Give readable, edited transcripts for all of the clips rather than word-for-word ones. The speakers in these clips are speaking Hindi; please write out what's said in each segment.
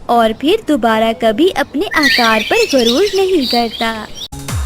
और फिर दोबारा कभी अपने आकार पर गरूर नहीं करता।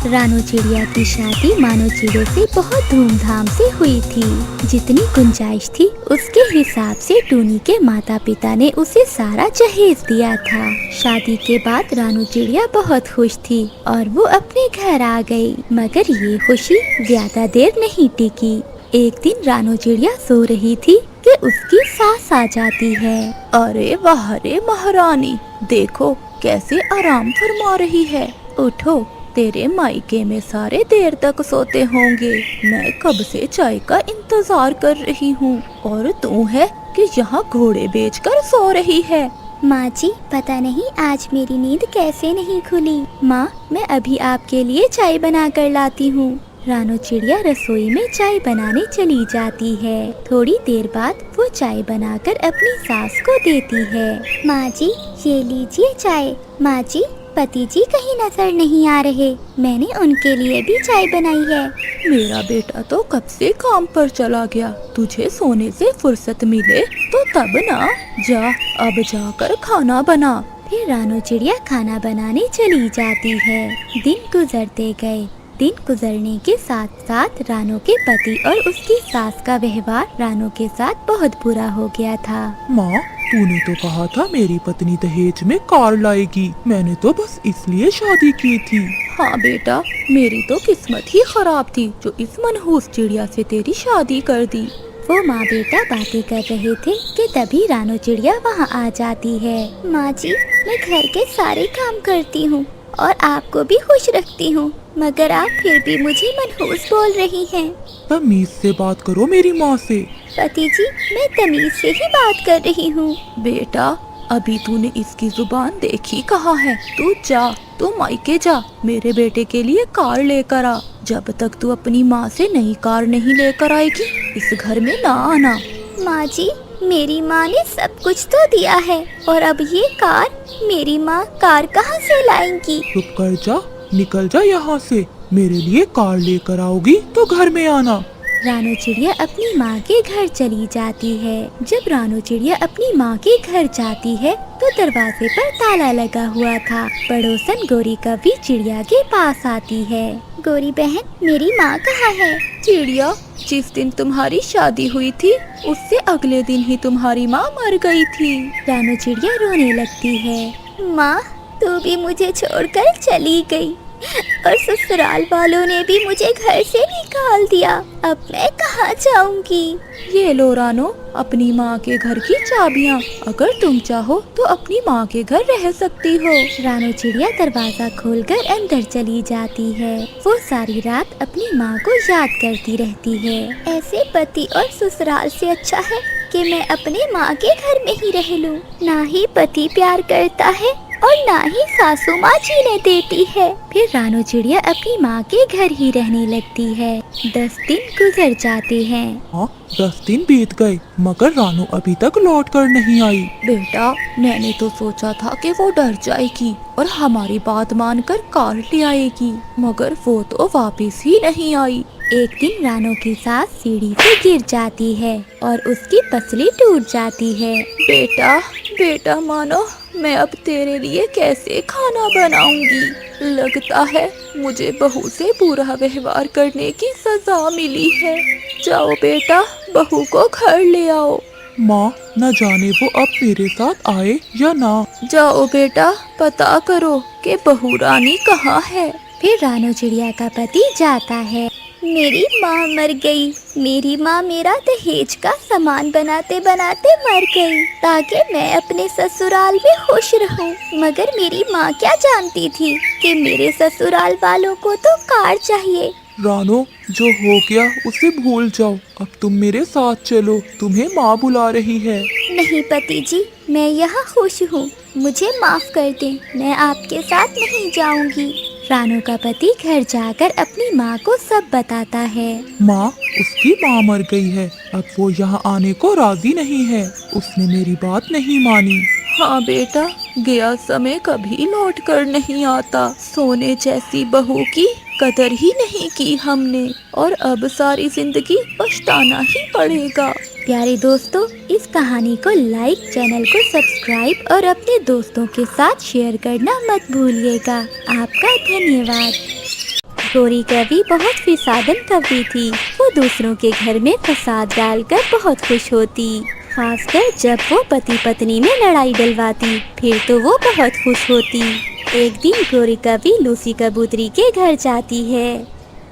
रानू चिड़िया की शादी मानो चिड़िया से बहुत धूमधाम से हुई थी। जितनी गुंजाइश थी उसके हिसाब से टूनी के माता पिता ने उसे सारा जहेज दिया था। शादी के बाद रानू चिड़िया बहुत खुश थी और वो अपने घर आ गई। मगर ये खुशी ज्यादा देर नहीं टिकी। एक दिन रानू चिड़िया सो रही थी कि उसकी सास आ जाती है। अरे वाह रे महारानी, देखो कैसे आराम फरमा रही है। उठो, तेरे मायके में सारे देर तक सोते होंगे। मैं कब से चाय का इंतजार कर रही हूँ और तू है कि यहाँ घोड़े बेचकर सो रही है। माँ जी, पता नहीं आज मेरी नींद कैसे नहीं खुली। माँ, मैं अभी आपके लिए चाय बना कर लाती हूँ। रानू चिड़िया रसोई में चाय बनाने चली जाती है। थोड़ी देर बाद वो चाय बनाकर अपनी सास को देती है। माँ जी, ये लीजिए चाय। माँ जी, पति जी कहीं नजर नहीं आ रहे, मैंने उनके लिए भी चाय बनाई है। मेरा बेटा तो कब से काम पर चला गया, तुझे सोने से फुर्सत मिले तो तब ना। जा, अब जाकर खाना बना। फिर रानू चिड़िया खाना बनाने चली जाती है। दिन गुजरते गए। दिन गुजरने के साथ साथ रानू के पति और उसकी सास का व्यवहार रानू के साथ बहुत बुरा हो गया था। माँ, तूने तो कहा था मेरी पत्नी दहेज में कार लाएगी। मैंने तो बस इसलिए शादी की थी। हाँ बेटा, मेरी तो किस्मत ही खराब थी जो इस मनहूस चिड़िया से तेरी शादी कर दी। वो माँ बेटा बातें कर रहे थे कि तभी रानू चिड़िया वहाँ आ जाती है। माँ जी, मैं घर के सारे काम करती हूँ और आपको भी खुश रखती हूँ, मगर आप फिर भी मुझे मनहूस बोल रही हैं। तमीज से बात करो मेरी माँ से। पति जी, मैं तमीज से ही बात कर रही हूँ। बेटा, अभी तूने इसकी जुबान देखी कहाँ है। तू जा, तू मायके जा, मेरे बेटे के लिए कार लेकर आ। जब तक तू अपनी माँ से नई कार नहीं लेकर आएगी, इस घर में ना आना। माँ जी, मेरी माँ ने सब कुछ तो दिया है और अब ये कार, मेरी माँ कार कहाँ से लाएंगी? चुप कर जा, निकल जा यहाँ से। मेरे लिए कार लेकर आओगी तो घर में आना। रानू चिड़िया अपनी माँ के घर चली जाती है। जब रानू चिड़िया अपनी माँ के घर जाती है तो दरवाजे पर ताला लगा हुआ था। पड़ोसन गोरी कभी चिड़िया के पास आती है। गोरी बहन, मेरी माँ कहाँ है? चिड़िया, जिस दिन तुम्हारी शादी हुई थी उससे अगले दिन ही तुम्हारी माँ मर गई थी। रानू चिड़िया रोने लगती है। माँ, तू भी मुझे छोड़कर चली गई और ससुराल वालों ने भी मुझे घर से निकाल दिया। अब मैं कहाँ जाऊंगी? ये लो रानो, अपनी माँ के घर की चाबियाँ। अगर तुम चाहो तो अपनी माँ के घर रह सकती हो। रानू चिड़िया दरवाजा खोलकर अंदर चली जाती है। वो सारी रात अपनी माँ को याद करती रहती है। ऐसे पति और ससुराल से अच्छा है कि मैं अपने माँ के घर में ही रह लूं। ना ही पति प्यार करता है और ना ही सासू माँ जीने देती है। फिर रानू चिड़िया अपनी माँ के घर ही रहने लगती है। 10 दिन गुजर जाते हैं। हाँ, 10 दिन बीत गए मगर रानू अभी तक लौट कर नहीं आई। बेटा, मैंने तो सोचा था कि वो डर जाएगी और हमारी बात मानकर कार ले आएगी, मगर वो तो वापस ही नहीं आई। एक दिन रानू की सास सीढ़ी से गिर जाती है और उसकी पसली टूट जाती है। बेटा, बेटा मानो, मैं अब तेरे लिए कैसे खाना बनाऊंगी। लगता है मुझे बहू से बुरा व्यवहार करने की सजा मिली है। जाओ बेटा, बहू को घर ले आओ। माँ, न जाने वो अब मेरे साथ आए या ना। जाओ बेटा, पता करो कि बहू रानी कहाँ है। फिर रानू चिड़िया का पति जाता है। मेरी माँ मर गई। मेरी माँ मेरा दहेज का सामान बनाते बनाते मर गई ताकि मैं अपने ससुराल में खुश रहूं। मगर मेरी माँ क्या जानती थी कि मेरे ससुराल वालों को तो कार चाहिए। रानो, जो हो गया उसे भूल जाओ। अब तुम मेरे साथ चलो, तुम्हें माँ बुला रही है। नहीं पति जी, मैं यहाँ खुश हूँ, मुझे माफ कर दें, मैं आपके साथ नहीं जाऊंगी। रानू का पति घर जाकर अपनी माँ को सब बताता है। माँ, उसकी माँ मर गई है, अब वो यहाँ आने को राजी नहीं है। उसने मेरी बात नहीं मानी। हाँ बेटा, गया समय कभी लौट कर नहीं आता। सोने जैसी बहू की कदर ही नहीं की हमने और अब सारी जिंदगी पछताना ही पड़ेगा। प्यारे दोस्तों, इस कहानी को लाइक, चैनल को सब्सक्राइब और अपने दोस्तों के साथ शेयर करना मत भूलिएगा। आपका धन्यवाद। गौरी कवि बहुत फिसादन कवि थी। वो दूसरों के घर में फसाद डालकर बहुत खुश होती, खासकर जब वो पति पत्नी में लड़ाई डलवाती, फिर तो वो बहुत खुश होती। एक दिन गौरी कवि लूसी कबूतरी के घर जाती है।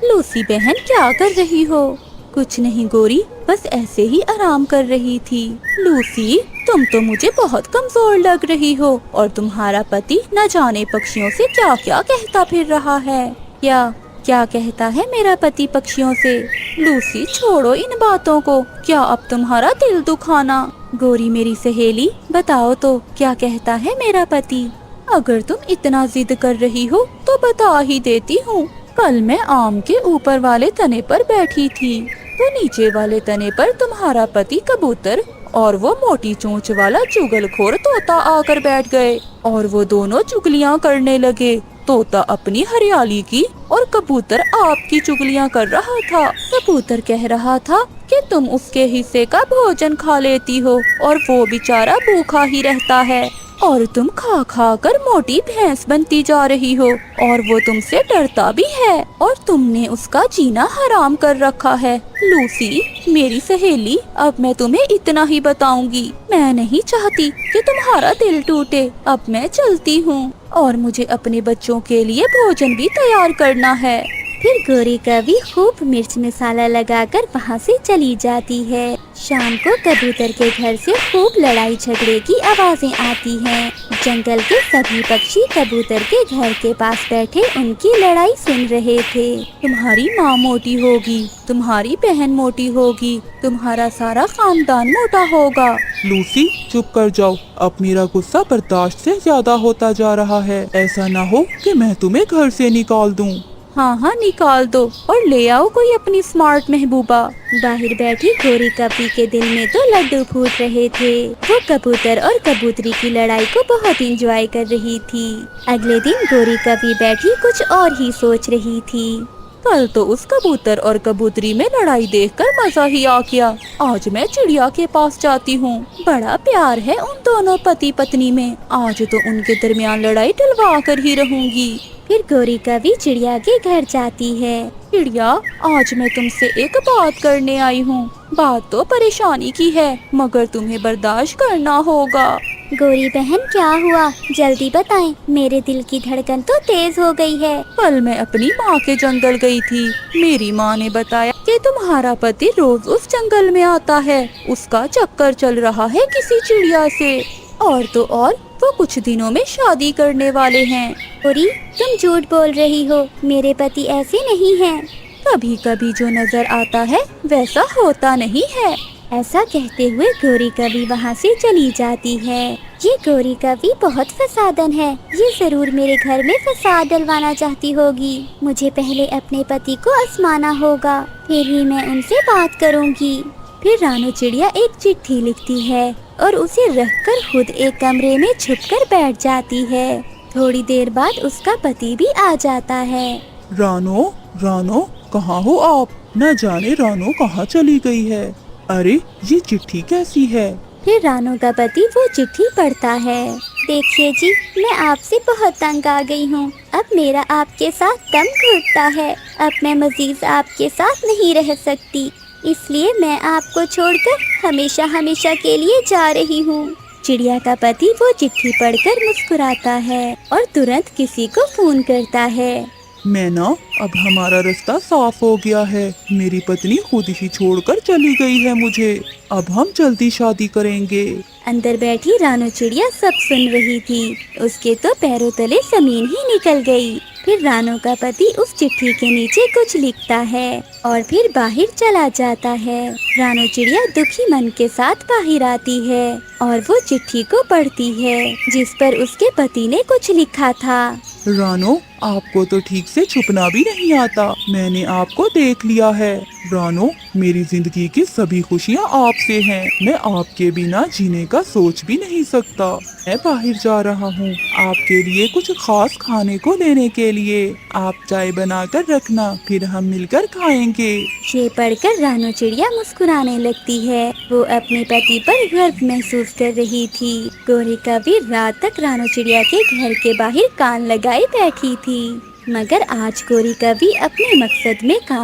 लूसी बहन, क्या कर रही हो? कुछ नहीं गौरी, बस ऐसे ही आराम कर रही थी। लूसी, तुम तो मुझे बहुत कमजोर लग रही हो और तुम्हारा पति न जाने पक्षियों से क्या क्या कहता फिर रहा है। क्या कहता है मेरा पति पक्षियों से? लूसी, छोड़ो इन बातों को, क्या अब तुम्हारा दिल दुखाना? गौरी मेरी सहेली, बताओ तो क्या कहता है मेरा पति? अगर तुम इतना जिद कर रही हो तो बता ही देती हूँ। कल मैं आम के ऊपर वाले तने पर बैठी थी, तो नीचे वाले तने पर तुम्हारा पति कबूतर और वो मोटी चोंच वाला चुगलखोर तोता आकर बैठ गए और वो दोनों चुगलियाँ करने लगे। तोता अपनी हरियाली की और कबूतर आपकी चुगलियाँ कर रहा था। कबूतर कह रहा था कि तुम उसके हिस्से का भोजन खा लेती हो और वो बेचारा भूखा ही रहता है, और तुम खा खा कर मोटी भैंस बनती जा रही हो और वो तुमसे डरता भी है और तुमने उसका जीना हराम कर रखा है। लूसी मेरी सहेली, अब मैं तुम्हें इतना ही बताऊंगी। मैं नहीं चाहती कि तुम्हारा दिल टूटे। अब मैं चलती हूँ और मुझे अपने बच्चों के लिए भोजन भी तैयार करना है। फिर गौरी कवि खूब मिर्च मसाला लगाकर वहाँ से चली जाती है। शाम को कबूतर के घर से खूब लड़ाई झगड़े की आवाजें आती हैं। जंगल के सभी पक्षी कबूतर के घर के पास बैठे उनकी लड़ाई सुन रहे थे। तुम्हारी माँ मोटी होगी, तुम्हारी बहन मोटी होगी, तुम्हारा सारा खानदान मोटा होगा। लूसी, चुप कर जाओ, अब मेरा गुस्सा बर्दाश्त से ज्यादा होता जा रहा है। ऐसा ना हो कि मैं तुम्हें घर से निकाल दूं। हाँ, निकाल दो और ले आओ कोई अपनी स्मार्ट महबूबा। बाहर बैठी गौरी कवि के दिल में तो लड्डू फूट रहे थे। वो कबूतर और कबूतरी की लड़ाई को बहुत एंजॉय कर रही थी। अगले दिन गौरी कवि बैठी कुछ और ही सोच रही थी। कल तो उस कबूतर और कबूतरी में लड़ाई देखकर मजा ही आ गया। आज मैं चिड़िया के पास जाती हूँ। बड़ा प्यार है उन दोनों पति पत्नी में। आज तो उनके दरमियान लड़ाई टलवा कर ही रहूंगी। फिर गौरी कवि चिड़िया के घर जाती है। चिड़िया, आज मैं तुमसे एक बात करने आई हूँ। बात तो परेशानी की है, मगर तुम्हें बर्दाश्त करना होगा। गौरी बहन, क्या हुआ? जल्दी बताएं, मेरे दिल की धड़कन तो तेज हो गई है। कल मैं अपनी माँ के जंगल गई थी। मेरी माँ ने बताया कि तुम्हारा पति रोज उस जंगल में आता है। उसका चक्कर चल रहा है किसी चिड़िया से, और तो और वो कुछ दिनों में शादी करने वाले हैं। गौरी, तुम झूठ बोल रही हो। मेरे पति ऐसे नहीं हैं। कभी कभी जो नजर आता है वैसा होता नहीं है। ऐसा कहते हुए गौरी कवि वहाँ से चली जाती है। ये गौरी कवि बहुत फसादन है। ये जरूर मेरे घर में फसाद डलवाना चाहती होगी। मुझे पहले अपने पति को आजमाना होगा, फिर ही मैं उनसे बात करूँगी। फिर रानू चिड़िया एक चिट्ठी लिखती है और उसे रखकर खुद एक कमरे में छुपकर बैठ जाती है। थोड़ी देर बाद उसका पति भी आ जाता है। रानो, रानो, कहाँ हो आप? न जाने रानो कहाँ चली गई है। अरे, ये चिट्ठी कैसी है? फिर रानू का पति वो चिट्ठी पढ़ता है। देखिए जी, मैं आपसे बहुत तंग आ गई हूँ। अब मेरा आपके साथ दम घुटता है। अब मैं मजीद आपके साथ नहीं रह सकती, इसलिए मैं आपको छोड़कर हमेशा हमेशा के लिए जा रही हूँ। चिड़िया का पति वो चिट्ठी पढ़कर मुस्कुराता है और तुरंत किसी को फोन करता है। मैना, अब हमारा रास्ता साफ हो गया है। मेरी पत्नी खुद ही छोड़कर चली गई है मुझे। अब हम जल्दी शादी करेंगे। अंदर बैठी रानू चिड़िया सब सुन रही थी। उसके तो पैरों तले जमीन ही निकल गई। फिर रानू का पति उस चिट्ठी के नीचे कुछ लिखता है और फिर बाहर चला जाता है। रानू चिड़िया दुखी मन के साथ बाहर आती है और वो चिट्ठी को पढ़ती है जिस पर उसके पति ने कुछ लिखा था। रानो, आपको तो ठीक से छुपना भी नहीं आता। मैंने आपको देख लिया है। रानो, मेरी जिंदगी की सभी खुशियाँ आपसे हैं। मैं आपके बिना जीने का सोच भी नहीं सकता। मैं बाहर जा रहा हूँ आपके लिए कुछ खास खाने को लेने के लिए। आप चाय बनाकर रखना, फिर हम मिलकर खाएंगे। ये पढ़कर रानू चिड़िया मुस्कुराने लगती है। वो अपने पति पर गर्व महसूस कर रही थी। गोरी कभी रात तक रानू चिड़िया के घर के बाहर कान लगाए बैठी थी, मगर आज गोरी कभी अपने मकसद में काम